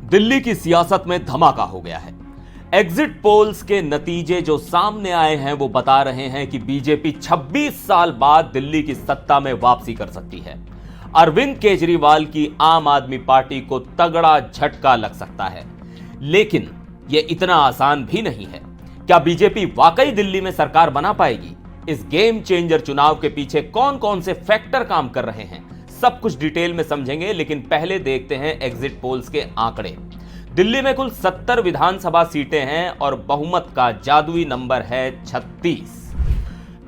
दिल्ली की सियासत में धमाका हो गया है। एग्जिट पोल्स के नतीजे जो सामने आए हैं वो बता रहे हैं कि बीजेपी 26 साल बाद दिल्ली की सत्ता में वापसी कर सकती है। अरविंद केजरीवाल की आम आदमी पार्टी को तगड़ा झटका लग सकता है, लेकिन यह इतना आसान भी नहीं है। क्या बीजेपी वाकई दिल्ली में सरकार बना पाएगी? इस गेम चेंजर चुनाव के पीछे कौन कौन से फैक्टर काम कर रहे हैं, सब कुछ डिटेल में समझेंगे। लेकिन पहले देखते हैं एग्जिट पोल्स के आंकड़े। दिल्ली में कुल 70 विधानसभा सीटें हैं और बहुमत का जादुई नंबर है 36।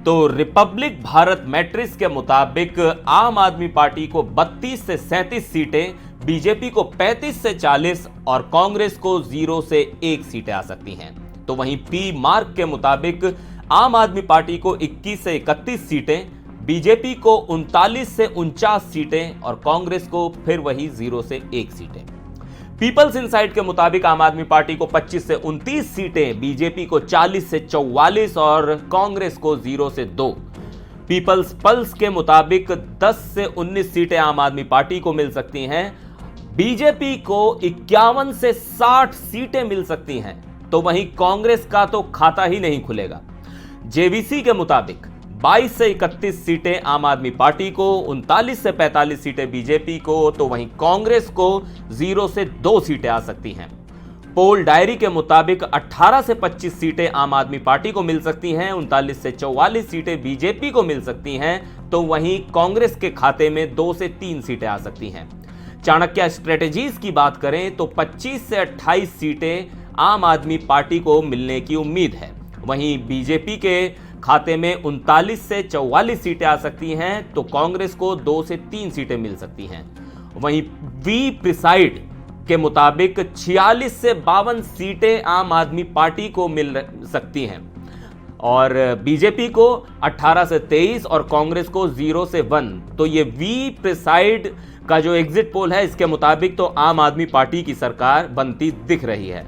तो रिपब्लिक भारत मैट्रिक्स के मुताबिक आम आदमी पार्टी को 32 से 37 सीटें, बीजेपी को 35 से 40 और कांग्रेस को 0 से 1 सीटें आ सकती हैं। तो वहीं पी मार्क के मुताबिक आम आदमी पार्टी को 21 से 31 सीटें, बीजेपी को 39 से 49 सीटें और कांग्रेस को फिर वही 0 से 1 सीटें। पीपल्स इनसाइट के मुताबिक आम आदमी पार्टी को 25 से 29 सीटें, बीजेपी को 40 से 44 और कांग्रेस को 0 से 2। पीपल्स पल्स के मुताबिक 10 से 19 सीटें आम आदमी पार्टी को मिल सकती हैं, बीजेपी को 51 से 60 सीटें मिल सकती हैं। तो वहीं कांग्रेस का तो खाता ही नहीं खुलेगा। जेवीसी के मुताबिक 22 से 31 सीटें आम आदमी पार्टी को, 39 से 45 सीटें बीजेपी को, तो वहीं कांग्रेस को 0 से 2 सीटें आ सकती हैं। पोल डायरी के मुताबिक 18 से 25 सीटें आम आदमी पार्टी को मिल सकती हैं, 39 से 44 सीटें बीजेपी को मिल सकती हैं, तो वहीं कांग्रेस के खाते में 2 से 3 सीटें आ सकती हैं। चाणक्य स्ट्रेटेजीज की बात करें तो 25 से 28 सीटें आम आदमी पार्टी को मिलने की उम्मीद है। वहीं बीजेपी के खाते में 39 से 44 सीटें आ सकती हैं, तो कांग्रेस को 2 से 3 सीटें मिल सकती हैं। वहीं वी प्रिसाइड के मुताबिक 46 से 52 सीटें आम आदमी पार्टी को मिल सकती हैं और बीजेपी को 18 से 23 और कांग्रेस को 0 से 1। तो ये वी प्रिसाइड का जो एग्जिट पोल है इसके मुताबिक तो आम आदमी पार्टी की सरकार बनती दिख रही है।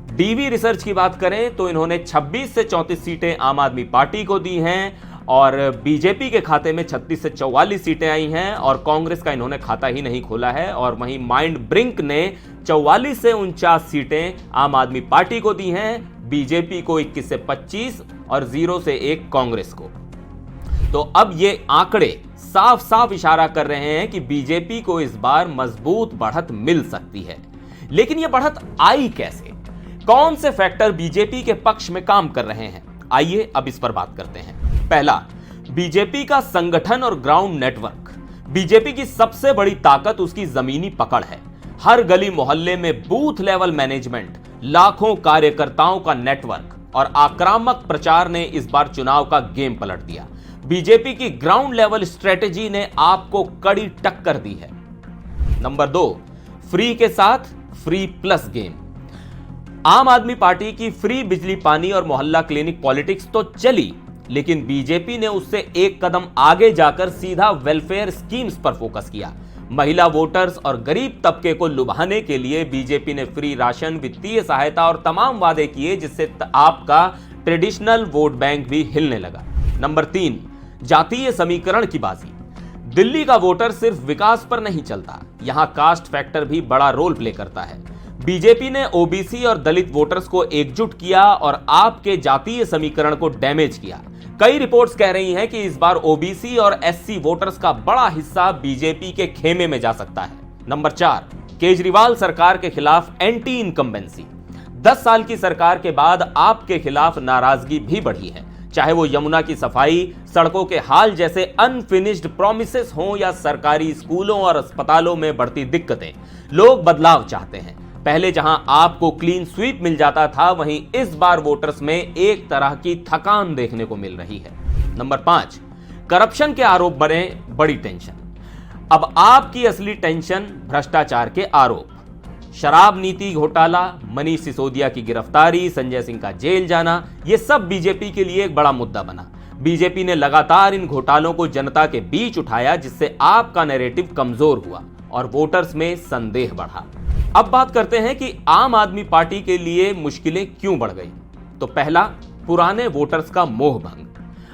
डीवी रिसर्च की बात करें तो इन्होंने 26 से 34 सीटें आम आदमी पार्टी को दी हैं और बीजेपी के खाते में 36 से 44 सीटें आई हैं और कांग्रेस का इन्होंने खाता ही नहीं खोला है। और वहीं माइंड ब्रिंक ने 44 से 49 सीटें आम आदमी पार्टी को दी हैं, बीजेपी को 21 से 25 और 0 से 1 कांग्रेस को। तो अब ये आंकड़े साफ साफ इशारा कर रहे हैं कि बीजेपी को इस बार मजबूत बढ़त मिल सकती है। लेकिन यह बढ़त आई कैसे? कौन से फैक्टर बीजेपी के पक्ष में काम कर रहे हैं? आइए अब इस पर बात करते हैं। पहला, बीजेपी का संगठन और ग्राउंड नेटवर्क। बीजेपी की सबसे बड़ी ताकत उसकी जमीनी पकड़ है। हर गली मोहल्ले में बूथ लेवल मैनेजमेंट, लाखों कार्यकर्ताओं का नेटवर्क और आक्रामक प्रचार ने इस बार चुनाव का गेम पलट दिया। बीजेपी की ग्राउंड लेवल स्ट्रेटेजी ने आपको कड़ी टक्कर दी है। नंबर 2, फ्री के साथ फ्री प्लस गेम। आम आदमी पार्टी की फ्री बिजली पानी और मोहल्ला क्लिनिक पॉलिटिक्स तो चली, लेकिन बीजेपी ने उससे एक कदम आगे जाकर सीधा वेलफेयर स्कीम्स पर फोकस किया। महिला वोटर्स और गरीब तबके को लुभाने के लिए बीजेपी ने फ्री राशन, वित्तीय सहायता और तमाम वादे किए, जिससे आपका ट्रेडिशनल वोट बैंक भी हिलने लगा। नंबर 3, जातीय समीकरण की बाजी। दिल्ली का वोटर सिर्फ विकास पर नहीं चलता, यहां कास्ट फैक्टर भी बड़ा रोल प्ले करता है। बीजेपी ने ओबीसी और दलित वोटर्स को एकजुट किया और आपके जातीय समीकरण को डैमेज किया। कई रिपोर्ट्स कह रही हैं कि इस बार ओबीसी और एससी वोटर्स का बड़ा हिस्सा बीजेपी के खेमे में जा सकता है। नंबर 4, केजरीवाल सरकार के खिलाफ एंटी इनकम्बेंसी। 10 साल की सरकार के बाद आपके खिलाफ नाराजगी भी बढ़ी है, चाहे वो यमुना की सफाई, सड़कों के हाल जैसे अनफिनिश्ड प्रॉमिसेस हों या सरकारी स्कूलों और अस्पतालों में बढ़ती दिक्कतें। लोग बदलाव चाहते हैं। पहले जहां आपको क्लीन स्वीप मिल जाता था, वहीं इस बार वोटर्स में एक तरह की थकान देखने को मिल रही है। नंबर 5, करप्शन के आरोप बने बड़ी टेंशन। अब आपकी असली टेंशन भ्रष्टाचार के आरोप। शराब नीति घोटाला, मनीष सिसोदिया की गिरफ्तारी, संजय सिंह का जेल जाना, यह सब बीजेपी के लिए एक बड़ा मुद्दा बना। बीजेपी ने लगातार इन घोटालों को जनता के बीच उठाया, जिससे आपका नैरेटिव कमजोर हुआ और वोटर्स में संदेह बढ़ा। अब बात करते हैं कि आम आदमी पार्टी के लिए मुश्किलें क्यों बढ़ गई। तो पहला, पुराने वोटर्स का मोह भंग।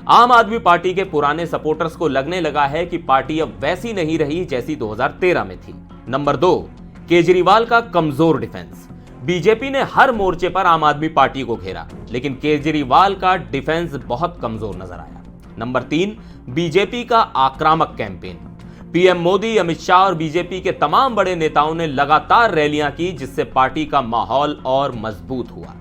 आम आदमी पार्टी के पुराने सपोर्टर्स को लगने लगा है कि पार्टी अब वैसी नहीं रही जैसी 2013 में थी। नंबर 2, केजरीवाल का कमजोर डिफेंस। बीजेपी ने हर मोर्चे पर आम आदमी पार्टी को घेरा, लेकिन केजरीवाल का डिफेंस बहुत कमजोर नजर आया। नंबर 3, बीजेपी का आक्रामक कैंपेन। पीएम मोदी, अमित शाह और बीजेपी के तमाम बड़े नेताओं ने लगातार रैलियां की, जिससे पार्टी का माहौल और मजबूत हुआ।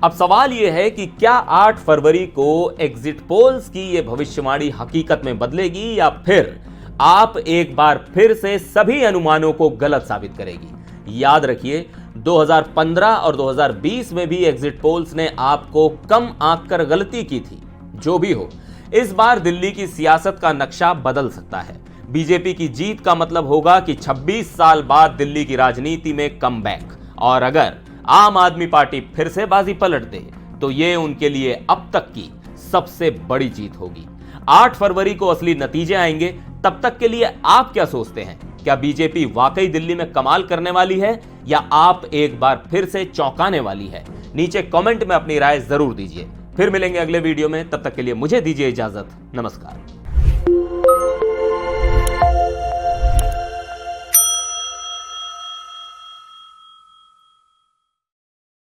अब सवाल यह है कि क्या 8 फरवरी को एग्जिट पोल्स की यह भविष्यवाणी हकीकत में बदलेगी या फिर आप एक बार फिर से सभी अनुमानों को गलत साबित करेगी। याद रखिए, 2015 और 2020 में भी एग्जिट पोल्स ने आपको कम आंक कर गलती की थी। जो भी हो, इस बार दिल्ली की सियासत का नक्शा बदल सकता है। बीजेपी की जीत का मतलब होगा कि 26 साल बाद दिल्ली की राजनीति में कमबैक, और अगर आम आदमी पार्टी फिर से बाजी पलट दे तो यह उनके लिए अब तक की सबसे बड़ी जीत होगी। 8 फरवरी को असली नतीजे आएंगे। तब तक के लिए आप क्या सोचते हैं? क्या बीजेपी वाकई दिल्ली में कमाल करने वाली है या आप एक बार फिर से चौंकाने वाली है? नीचे कमेंट में अपनी राय जरूर दीजिए। फिर मिलेंगे अगले वीडियो में, तब तक के लिए मुझे दीजिए इजाजत। नमस्कार।